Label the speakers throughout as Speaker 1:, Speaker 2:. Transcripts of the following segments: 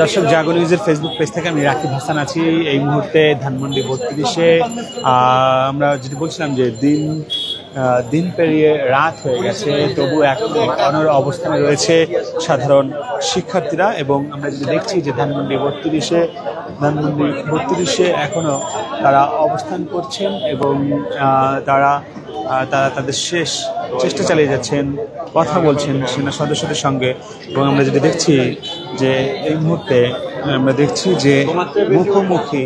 Speaker 1: দর্শক জাগো নিউজের Facebook page থেকে আমি রাকিব হাসান আছি। এই মুহূর্তে ধানমন্ডি 32-এ আমরা যেটা বলছিলাম যে দিন পেরিয়ে রাত হয়ে গেছে, তবু এখনো অনড় অবস্থানে রয়েছে সাধারণ শিক্ষার্থীরা। এবং আমরা যদি দেখছি যে ধানমন্ডি 32-এ এখনো তারা অবস্থান করছেন এবং তারা তাদের শেষ চেষ্টা চালিয়ে যাচ্ছেন, কথা বলছেন সেনা সদস্যদের সঙ্গে। এবং আমরা যদি দেখছি যে এই মুহূর্তে আমরা দেখছি যে মুখোমুখি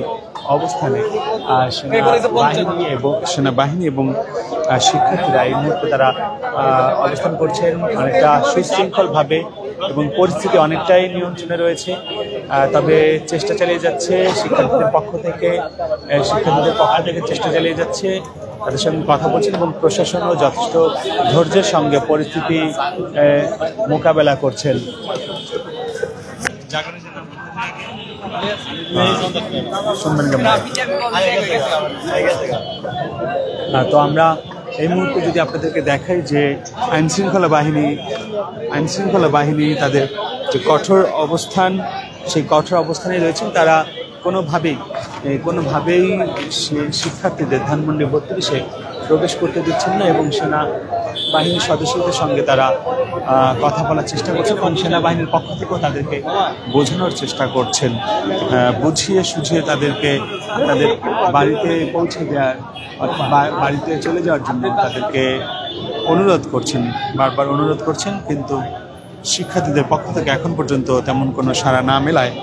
Speaker 1: অবস্থানে সেনাবাহিনী এবং শিক্ষার্থীরা এই মুহূর্তে তারা অবস্থান করছেন অনেকটা সুশৃঙ্খলভাবে এবং পরিস্থিতি অনেকটাই নিয়ন্ত্রণে রয়েছে। তবে চেষ্টা চালিয়ে যাচ্ছে শিক্ষার্থীদের পক্ষ থেকে চেষ্টা চালিয়ে যাচ্ছে, তাদের সঙ্গে কথা বলছেন এবং প্রশাসনও যথেষ্ট ধৈর্যের সঙ্গে পরিস্থিতি মোকাবেলা করছেন। তো আমরা এই মুহূর্তে যদি আপনাদেরকে দেখাই যে আইনশৃঙ্খলা বাহিনী তাদের যে কঠোর অবস্থান, সেই কঠোর অবস্থানে রয়েছেন। তারা কোনোভাবেই শিক্ষার্থীদের ধানমন্ডি 32-এ প্রবেশ করতে দিচ্ছেন না এবং সেনাবাহিনীর সদস্যদের সঙ্গে তারা কথা বলার চেষ্টা করছেন এবং সেনাবাহিনীর পক্ষ থেকেও তাদেরকে বোঝানোর চেষ্টা করছেন, বুঝিয়ে সুঝিয়ে তাদেরকে তাদের বাড়িতে পৌঁছে দেওয়ার, বাড়িতে চলে যাওয়ার জন্য তাদেরকে বারবার অনুরোধ করছেন। কিন্তু শিক্ষার্থীদের পক্ষ থেকে এখন পর্যন্ত তেমন কোনো সাড়া না মেলায়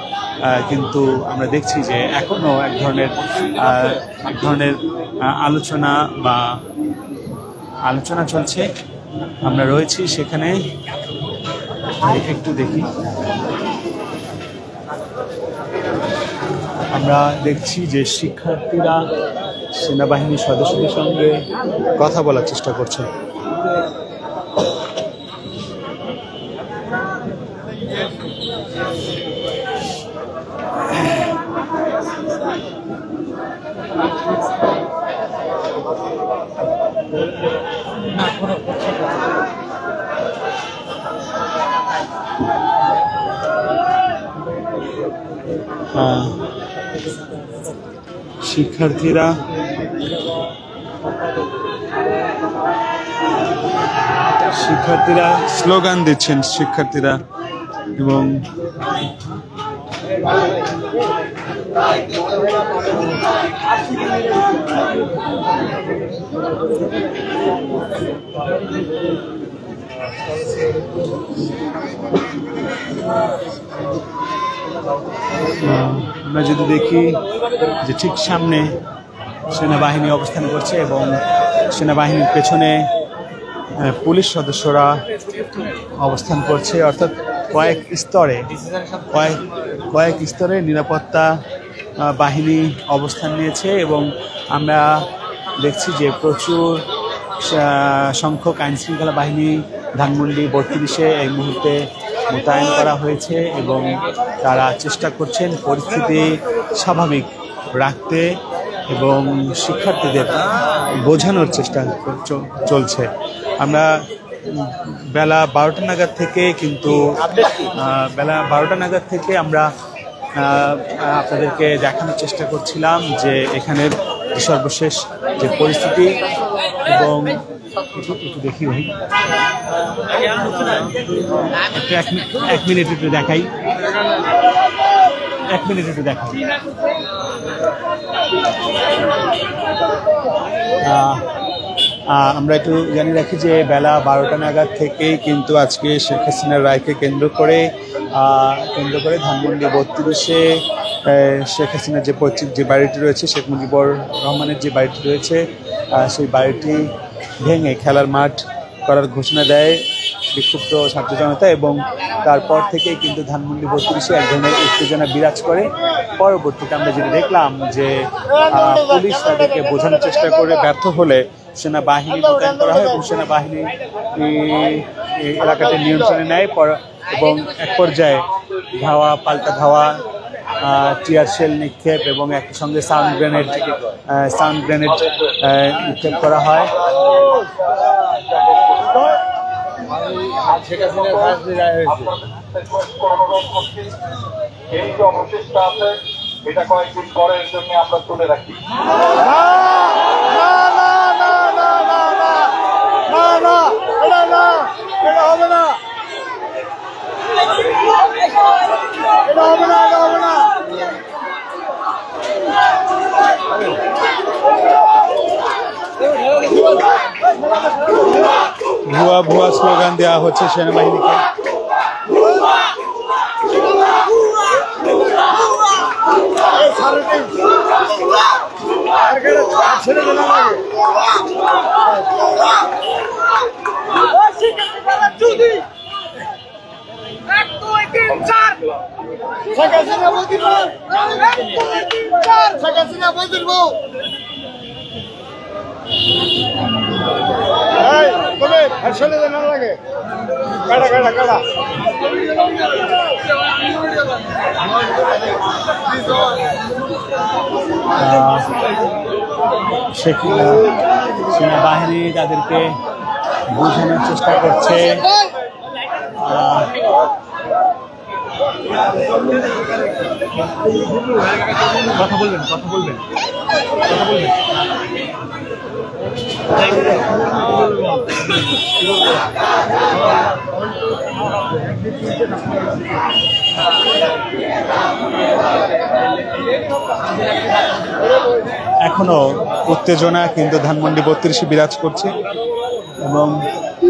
Speaker 1: কিন্তু আমরা দেখছি যে এখনও এক ধরনের আলোচনা চলছে। আমরা রয়েছি সেখানে, একটু দেখি। আমরা দেখছি যে শিক্ষার্থীরা সেনাবাহিনীর সদস্যদের সঙ্গে কথা বলার চেষ্টা করছে। শিক্ষার্থীরা স্লোগান দিচ্ছেন এবং আমরা যদি দেখি যে ঠিক সামনে সেনাবাহিনী অবস্থান করছে এবং সেনাবাহিনীর পেছনে পুলিশ সদস্যরা অবস্থান করছে, অর্থাৎ কয়েক স্তরে নিরাপত্তা বাহিনী অবস্থান নিয়েছে। এবং আমরা দেখছি যে প্রচুর সংখ্যক আইনশৃঙ্খলা বাহিনী ধানমন্ডি 32-এ এই মুহূর্তে মোতায়েন করা হয়েছে এবং তারা চেষ্টা করছেন পরিস্থিতি স্বাভাবিক রাখতে এবং শিক্ষার্থীদের বোঝানোর চেষ্টা চলছে। আমরা বেলা 12টা নাগাদ থেকে আমরা আপনাদেরকে দেখানোর চেষ্টা করছিলাম যে এখানের সর্বশেষ যে পরিস্থিতি। এবং একটু দেখি এক মিনিট একটু দেখাই। আমরা একটু জানিয়ে রাখি যে বেলা 12টা নাগাদ থেকেই কিন্তু আজকে শেখ হাসিনার রায়কে কেন্দ্র করে ধানমন্ডি 32-এ শেখ হাসিনার যে পৈতৃক যে বাড়িটি রয়েছে, শেখ মুজিবুর রহমানের যে বাড়িটি রয়েছে, সেই বাড়িটি ভেঙে খেলার মাঠ করার ঘোষণা দেয় বিক্ষুব্ধ ছাত্র জনতা। এবং তারপর থেকেই কিন্তু ধানমন্ডি 32-এ এক ধরনের উত্তেজনা বিরাজ করে। পরবর্তীতে আমরা যেটা দেখলাম যে পুলিশ তাদেরকে বোঝানোর চেষ্টা করে ব্যর্থ হলে সেনাবাহিনী মোতায়েন করা হয় এবং সেনাবাহিনী এলাকাতে নিয়ন্ত্রণে নেয় এবং এক পর্যায়ে পাল্টা ধাওয়া, টিয়ার শেল নিক্ষেপ এবং একই সঙ্গে সাউন্ড গ্রেনেড নিক্ষেপ করা হয়। শেখ হাসিনার
Speaker 2: রিকোয়েস্ট করে অনুরোধ করছি, এই যে অবশিষ্ট আছে এটা কয়েকদিন পরের জন্য আমরা তুলে রাখি।
Speaker 1: ভুয়া ভুয়া স্লোগান দেওয়া হচ্ছে সেনাবাহিনীকে। সেনাবাহিনী তাদেরকে বোঝানোর চেষ্টা করছে। কথা বলবেন কথা বলবেন কথা বলবেন। এখনো উত্তেজনা কিন্তু ধানমন্ডি 32 বিরাজ করছে এবং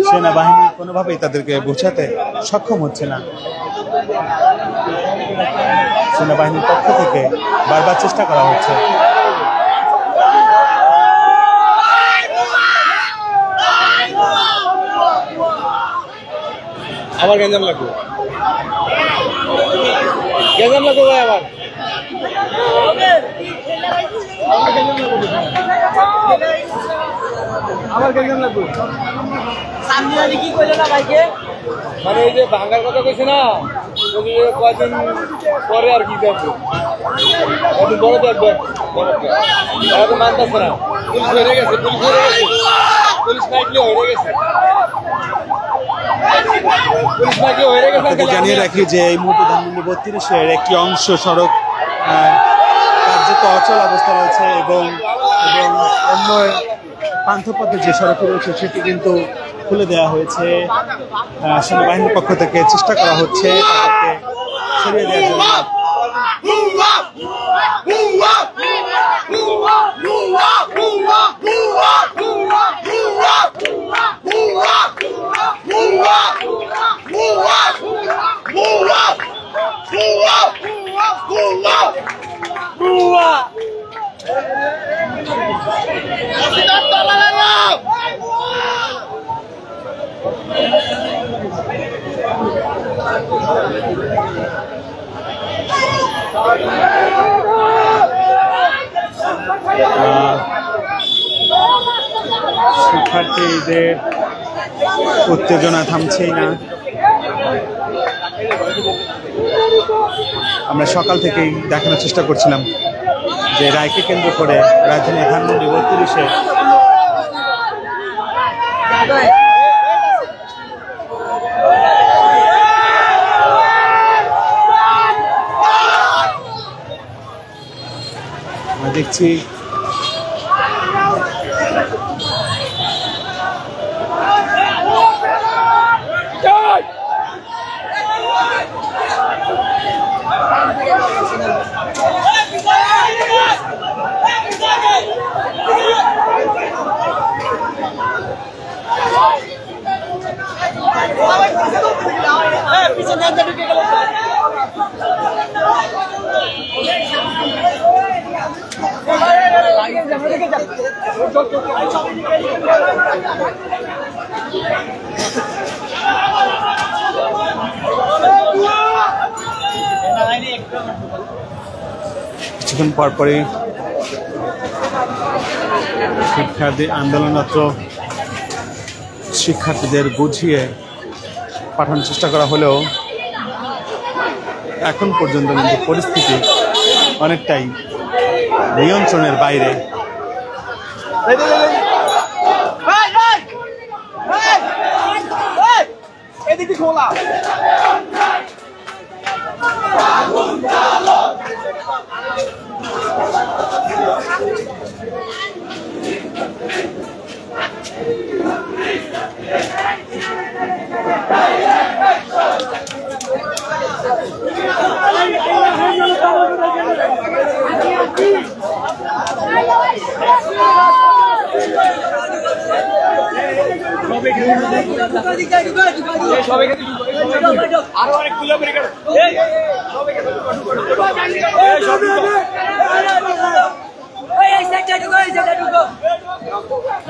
Speaker 1: সেনাবাহিনী কোনোভাবেই তাদেরকে বোঝাতে সক্ষম হচ্ছে না। সেনাবাহিনীর পক্ষ থেকে বারবার চেষ্টা করা হচ্ছে।
Speaker 3: আমার গেঞ্জাম লাগবে, গেঞ্জাম লাগবে ভাই আমার। আমার গেঞ্জাম লাগবে। কি কইলে না ভাইকে? মানে এই যে ভাঙার কথা কইছে না, কয়েকদিন পরে আর কি দেখবো, একদিন বড় দেখবে। এখন মানতেছে না, পুলিশ হয়ে গেছে, পুলিশ হয়ে গেছে, পুলিশ নাইটলি হয়ে গেছে।
Speaker 1: জানিয়ে রাখি যে এই মুহূর্তে ধানমন্ডি 32-এর একটি অংশ সড়ক কার্যত অচল অবস্থা রয়েছে এবং অন্য পান্থপথে যে সড়কটি রয়েছে সেটি কিন্তু খুলে দেওয়া হয়েছে। সেনাবাহিনীর পক্ষ থেকে চেষ্টা করা হচ্ছে তাদেরকে সরিয়ে দেওয়ার জন্য। শিক্ষার্থীদের উত্তেজনা থামছেই না। আমরা সকাল থেকেই দেখানোর চেষ্টা করছিলাম যে রায়কে কেন্দ্র করে রাজধানী ধানমন্ডি 32-এ আমরা দেখছি কিছুক্ষণ পরপরই শিক্ষার্থী আন্দোলনরত শিক্ষার্থীদের বুঝিয়ে পাঠানোর চেষ্টা করা হলেও এখন পর্যন্ত কিন্তু পরিস্থিতি অনেকটাই নিয়ন্ত্রণের বাইরে।
Speaker 3: এদিকে খোলা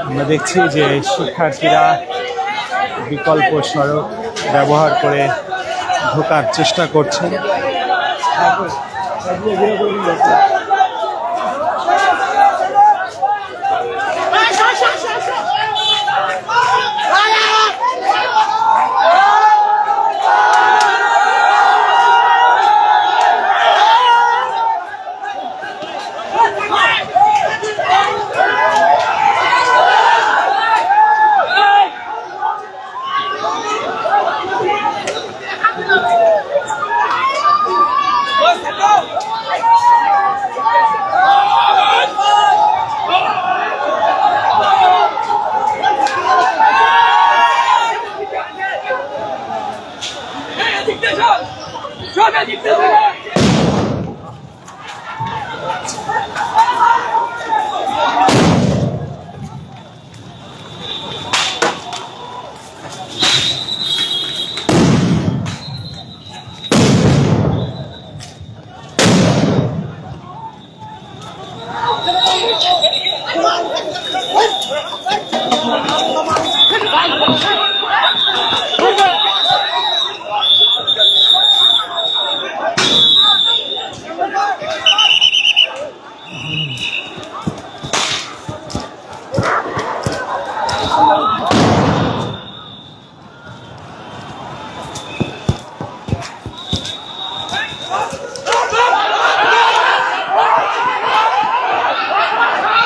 Speaker 1: আমরা দেখছি যে শিক্ষার্থীরা বিকল্প সড়ক ব্যবহার করে ঢোকার চেষ্টা করছেন।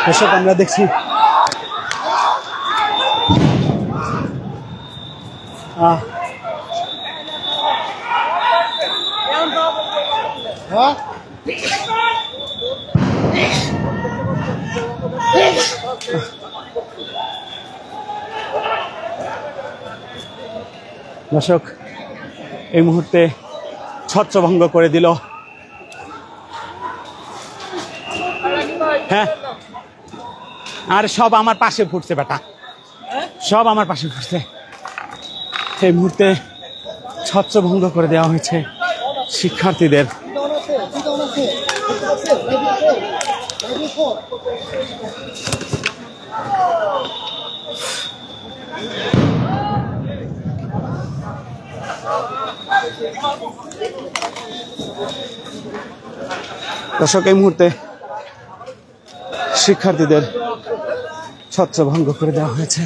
Speaker 1: দর্শক আমরা দেখছি দর্শক এই মুহূর্তে ছত্রভঙ্গ করে দিল। হ্যাঁ, আর সব আমার পাশে ফুটছে বেটা, সব আমার পাশে ফুটছে। এই মুহূর্তে ছত্রভঙ্গ করে দেওয়া হয়েছে শিক্ষার্থীদের। দর্শক এই মুহূর্তে শিক্ষার্থীদের ছত্রভঙ্গ করে দেওয়া হয়েছে।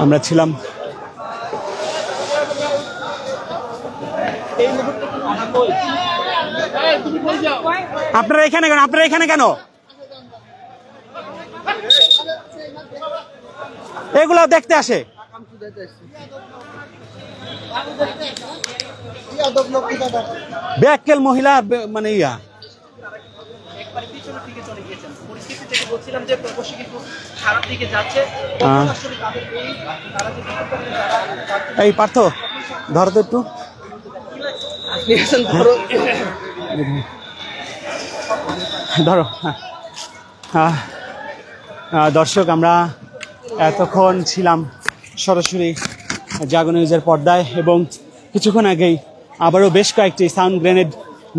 Speaker 1: আমরা ছিলাম আপনারা এখানে কেন? আপনারা এখানে কেন? এগুলো দেখতে আসে ব্যাককেল মহিলা মানে ইয়া এই পার্থ ধরো তো একটু। ধরো। দর্শক আমরা এতক্ষণ ছিলাম সরাসরি জাগো নিউজের পর্দায় এবং কিছুক্ষণ আগেই আবারও বেশ কয়েকটি সাউন্ড গ্রেনেড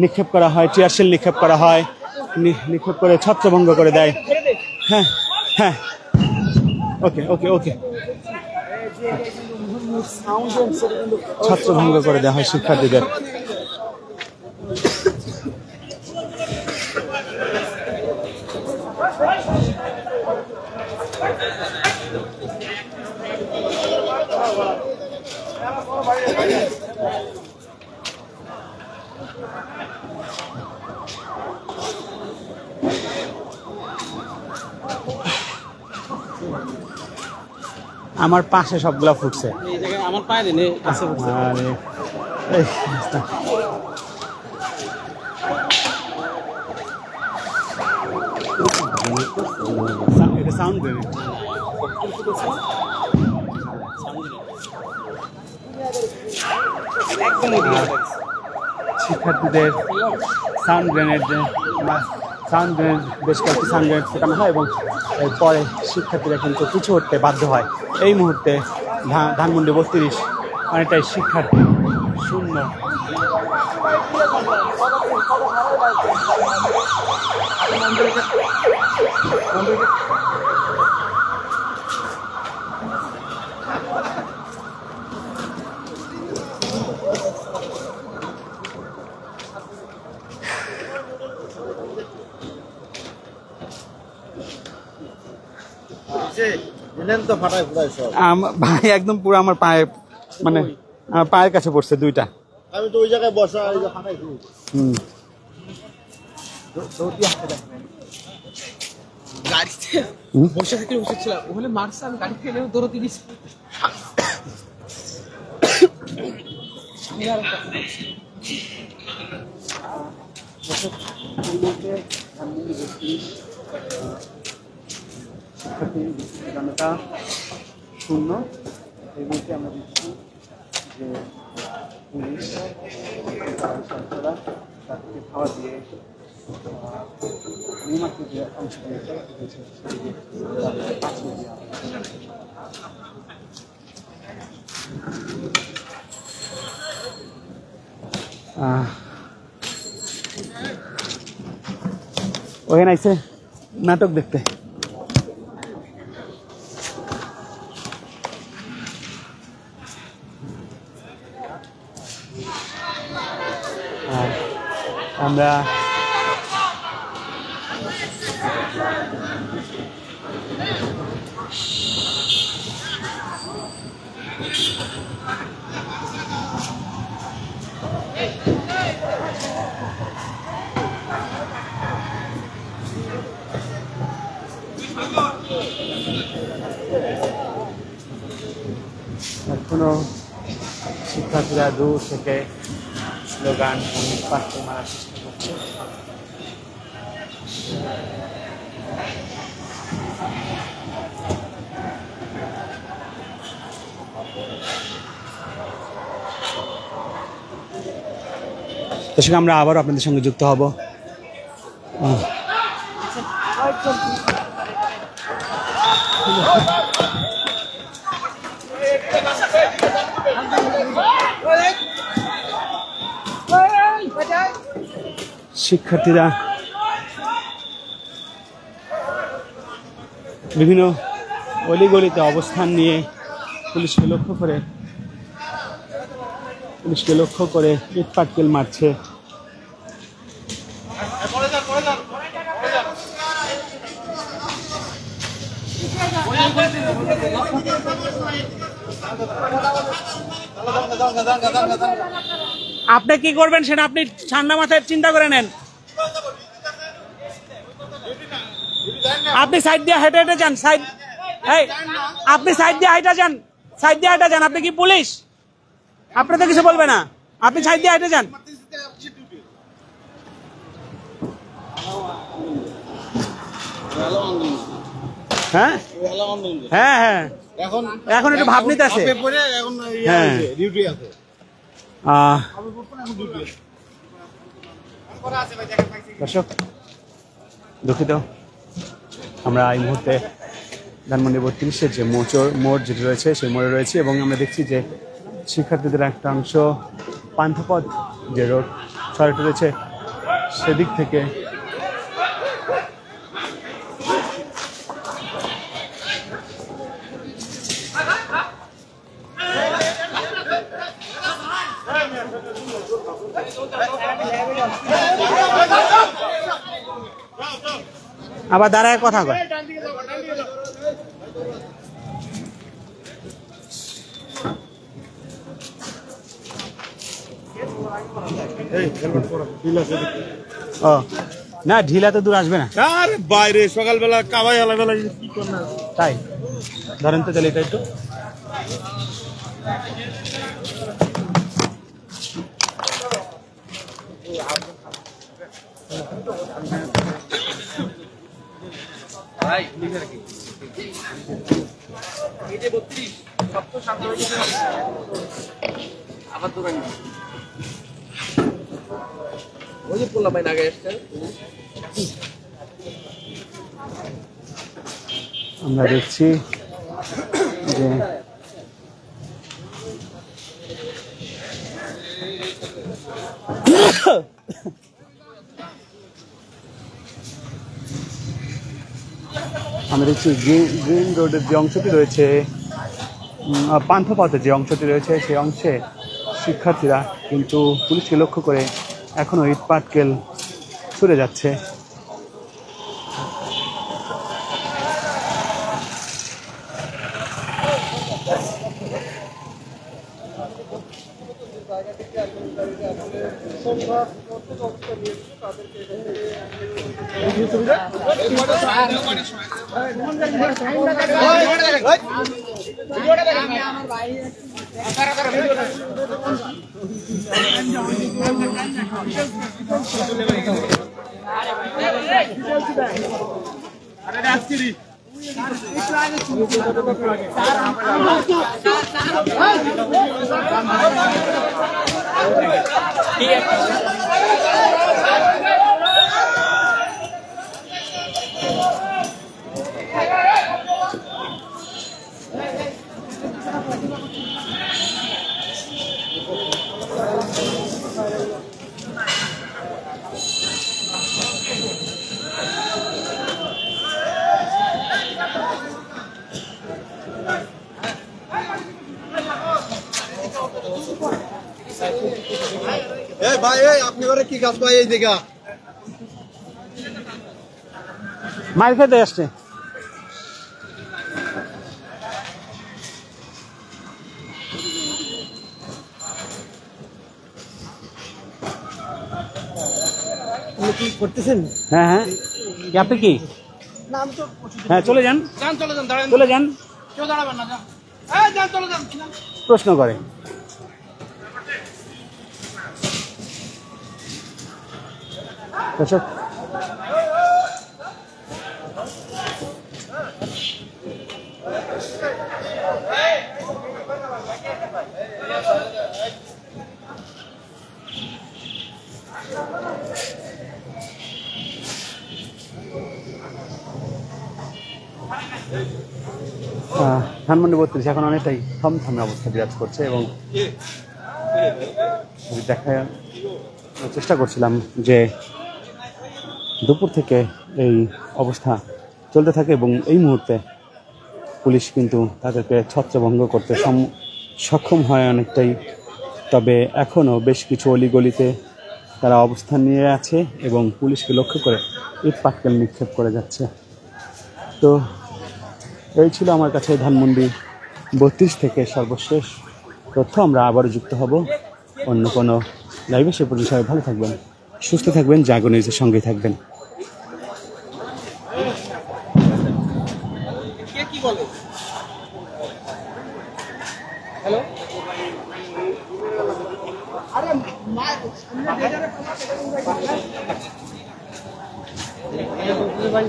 Speaker 1: নিক্ষেপ করা হয়, টিয়ারশেল নিক্ষেপ করা হয়, নিক্ষেপ করে ছত্রভঙ্গ করে দেয়। হ্যাঁ হ্যাঁ, ওকে ওকে ওকে, ছত্রভঙ্গ করে দেওয়া হয় শিক্ষার্থীদের। আমার পাশে সবগুলা ফুটছে।
Speaker 3: এই জায়গায় আমার পায়ে দেন কাছে উঠছে।
Speaker 1: আরে এই এটা সাউন্ড গ্রেনেড। শিক্ষার্থীদের সাউন্ড গ্রেনেড বেশ কয়েকটি সাউন্ড গ্রেনেড ফোটানো হয় এবং পরে শিক্ষার্থীরা কিন্তু পিছু হটতে বাধ্য হয়। এই মুহূর্তে ধানমন্ডি 32 অনেকটাই শিক্ষার্থী শূন্য। ভাই একদম পুরো আমার পায়ে মানে আমার পায়ের কাছে পড়ছে দুইটা।
Speaker 3: আমি তো ওই জায়গায় বসা ফাটাইছি। গাড়িতে বসে থেকে বসেছিলাম ওখানে মারছে আমি গাড়ি থেকে নেমে দৌড়তে দিয়েছি।
Speaker 1: শূন্য এই মুহূর্তে আমরা দেখছি যে পুলিশ সদস্যরা তাদেরকে খাওয়া দিয়ে নির্মাণকে যে অংশ দিয়েছে পাঠিয়ে দেওয়া। ওখানে আইছে নাটক দেখতে। আমরা এখনো শিক্ষার্থীরা দূর থেকে স্লোগান পাশে মারার চেষ্টা করছে। দর্শক আমরা আবারও আপনাদের সঙ্গে যুক্ত হব। শিক্ষার্থীরা বিভিন্ন অলিগলিতে অবস্থান নিয়ে পুলিশকে লক্ষ্য করে ইট পাটকেল মারছে। আপনি কি করবেন সেটা আপনি ঠান্ডা মাথায় চিন্তা করে নেন। আপনি সাইড দিয়ে হেঁটে হেঁটে যান। আপনি সাইড দিয়ে হেঁটে যান। আপনি কি পুলিশ? আপনি তো কিছু বলবে না। আপনি সাইড দিয়ে হেঁটে যান। হ্যাঁ হ্যাঁ হ্যাঁ এখন একটু ভাব নিতে আছে। দর্শক দুঃখিত, আমরা এই মুহূর্তে ধানমন্ডি 32-এর যে মোড় যেটি রয়েছে সেই মোড়ে রয়েছে এবং আমরা দেখছি যে শিক্ষার্থীদের একটা অংশ পান্থপথ যে রোড সড়কটি রয়েছে সেদিক থেকে আবার দাঁড়ায় কথা কয়। ও না, ঢিলা তো দূর আসবে না।
Speaker 3: আরে বাইরে সকালবেলা কাবাই আলাবেলা কি করনা,
Speaker 1: তাই ধরেন তো চলে এটা একটু।
Speaker 3: আবার দোকান ওই যে পোলা ভাই আগে এসছে
Speaker 1: আমরা দেখছি যে আমরা দেখছি গ্রিন রোডের যে অংশটি রয়েছে, পান্থপথের যে অংশটি রয়েছে সেই অংশে শিক্ষার্থীরা কিন্তু পুলিশকে লক্ষ্য করে এখনো ইট পাটকেল ছুড়ে যাচ্ছে।
Speaker 3: ভাই আপনি করে কি কাজ ভাই এই জায়গা
Speaker 1: মার খেতে আসছে।
Speaker 3: কি করতেছেন?
Speaker 1: হ্যাঁ হ্যাঁ, আপনি কি? হ্যাঁ চলে যান, চলে যান, প্রশ্ন করে। দর্শক ধানমন্ডি 32 এখন অনেকটাই থমথমে অবস্থা বিরাজ করছে এবং দেখার চেষ্টা করছিলাম যে দুপুর থেকে এই অবস্থা চলতে থাকে এবং এই মুহূর্তে পুলিশ কিন্তু তাদেরকে ছত্রভঙ্গ করতে সক্ষম হয় অনেকটাই। তবে এখনও বেশ কিছু অলিগলিতে তারা অবস্থান নিয়ে আছে এবং পুলিশকে লক্ষ্য করে ইট পাটকেল নিক্ষেপ করে যাচ্ছে। তো এই ছিল আমার কাছে ধানমন্ডি 32 থেকে সর্বশেষ তথ্য। আমরা আবারও যুক্ত হব অন্য কোনো লাইভে। সে পর্যন্ত সবাই ভালো থাকবেন, সুস্থ থাকবেন, জাগো নিউজের সঙ্গেই থাকবেন।
Speaker 3: কি বলে হ্যালো আরে ভাই